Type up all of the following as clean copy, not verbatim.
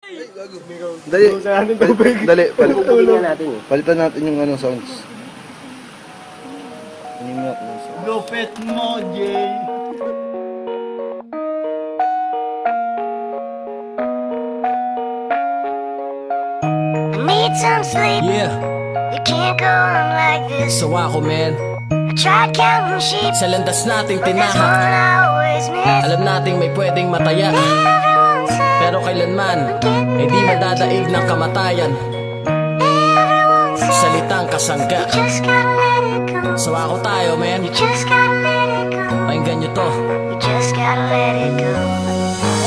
Dali, dali, palitan natin yung sounds. Lupit mo, Jay. Need some sleep. Yeah. You can't go on like this. So ako, man, I tried counting sheep, sa landas nating but there's one tinahak. I always miss. Alam nating may pwedeng mataya, Everyone said, pero kailanman di madadaig ng kamatayan. everyone said, Salitang kasangga. just gotta let it go. So ako tayo, man, You just gotta let it go. pakinggan nyo to. You just gotta let it go.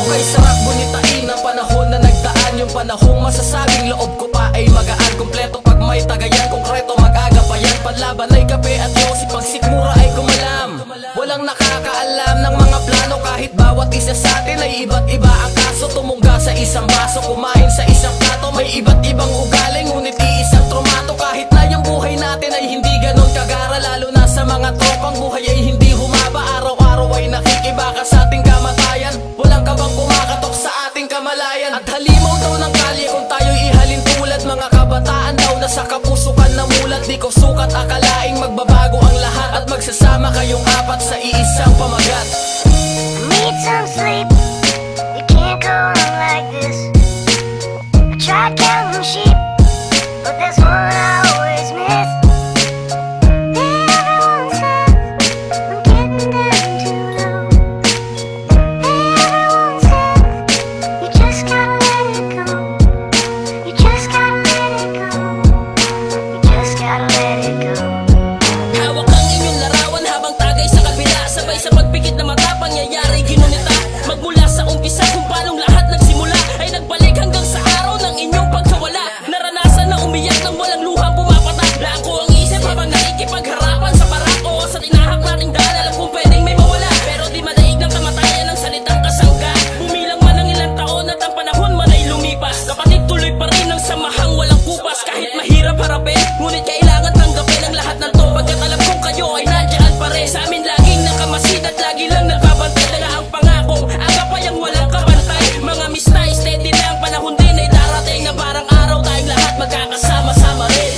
Okay, sarap bunitain ang panahon na nagdaan. Yung panahong masasabing loob ko pa ay magaan. Kompleto pag may tagayan, konkreto mag-aga pa yan. Panlaban ay kape at yosi, pag sikmura ay kumalam. Walang nakakaalam ng mga plano, kahit bawat isa sa atin ay iba't iba ang kaso. Tumungga sa isang baso, kumain sa isang plato. May iba't ibang ugali, ngunit iisang trumato. Kahit na yung buhay natin ay hindi ganon kagara, lalo na sa mga tropang buhay ay hindi humaba. Araw-araw ay nakikibaka sa ating kamatayan. Walang kabang kumakatok sa ating kamalayan. At halimaw daw ng kalye kung tayo'y ihalin tulad. Mga kabataan daw na sa kapusukan na mulat. Di ko sukat akalaing magbabago ang lahat, at magsasama kayong apat sa iisang pamagat. Need some sleep. You can't go on like this. I tried counting sheep, but there's one I always miss. Everyone said, I'm getting down too low. Everyone said, you just gotta let it go. You just gotta let it go. You just gotta let it go. Hawak ang inyong larawan habang tagay sa kabila. Sabay sa pagpikit na mata, pangyayari ginunita. Magmula sa umpisa kung paanong lahat nagsimula, ay nagbalik hanggang sa araw ng inyong pagkawala. Naranasan na umiyak nang walang luhang pumapatak. Lako ang isip habang nakikipagharapan sa parako. Sa tinahak nating daan, alam kung pwedeng may mawala, pero di madaig ng kamatayan ng salitang kasangga. Bumilang man ang ilang taon at ang panahon man ay lumipas, kapatid tuloy pa rin ang samahang walang kupas. Kahit mahirap harapin, ngunit kailangan tanggapin ang lahat ng to, pagkat alam kong kayo ay nandiyan pa rin. Sa amin laging nakamasid at lagi lang nagbabantay. Dala ang pangakong agapay ang walang kabantay. Mga mistay, steady lang, panahon din ay darating na parang araw tayong lahat magkakasama-sama rin.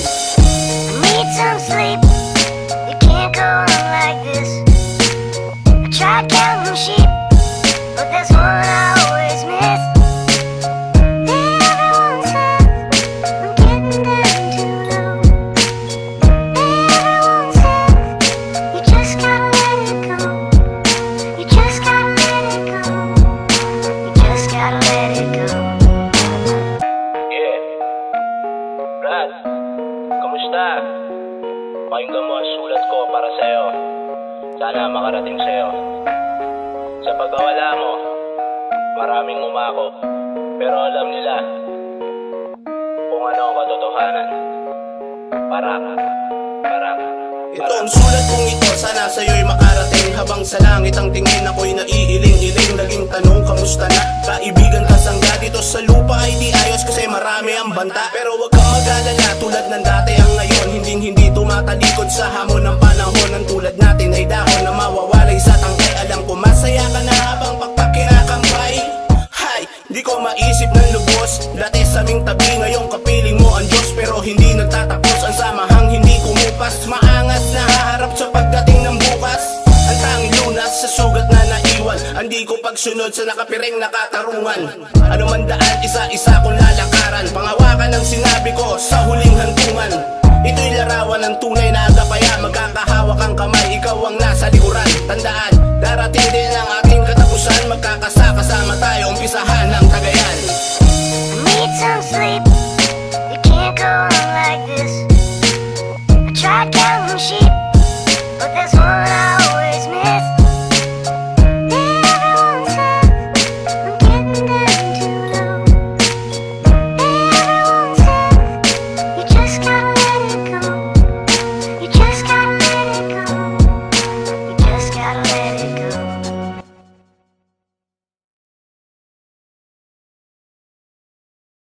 Need some sleep. You can't go on like this. I tried counting sheep, but there's one I always miss. Everyone said, I'm getting down too low. Everyone said, you just gotta let it go. You just gotta let it go. You just gotta let it go. Yeah. Brad, kamusta? Pakinggan mo ang sulat ko para sa'yo. Sana makarating sa'yo. Sa pagkawala mo, maraming umako. Pero alam nila kung ano ang katotohanan. Parak. Ito ang sulat kong ito, sana sa'yo'y makarating. Habang sa langit ang tingin, ako'y naiiling-iling. Naging tanong, kamusta na? Kaibigan kasangga dito sa lupa ay di ayos kasi marami ang banta. Pero wag kang mag-alala, tulad ng dati ang ngayon, hindi tumatalikod sa hamon ng panahon. Ang tulad natin ay dahon na mawawalay sa tangkay. Alam ko masaya ka na habang pagpakinakampay. Hay, di ko maisip ng lubos, dati sa aming tabi, ngayong kapiling mo ang Diyos. Pero hindi nagtatapos ang samahang hindi kumupas. Maangas na haharap sa pagdating ng bukas. Ang tanging lunas sa sugat na naiwan, hindi ko pagsunod sa nakapiring na katarungan. Ano man daan, isa-isa kong lalakaran. Pangawakan ang sinabi ko sa huling hantungan. Ito'y larawan ng tunay na agapaya. Magkakahawak ang kamay, ikaw ang nasa likuran. Tandaan, darating din ang ating katapusan. Magkakasaka sa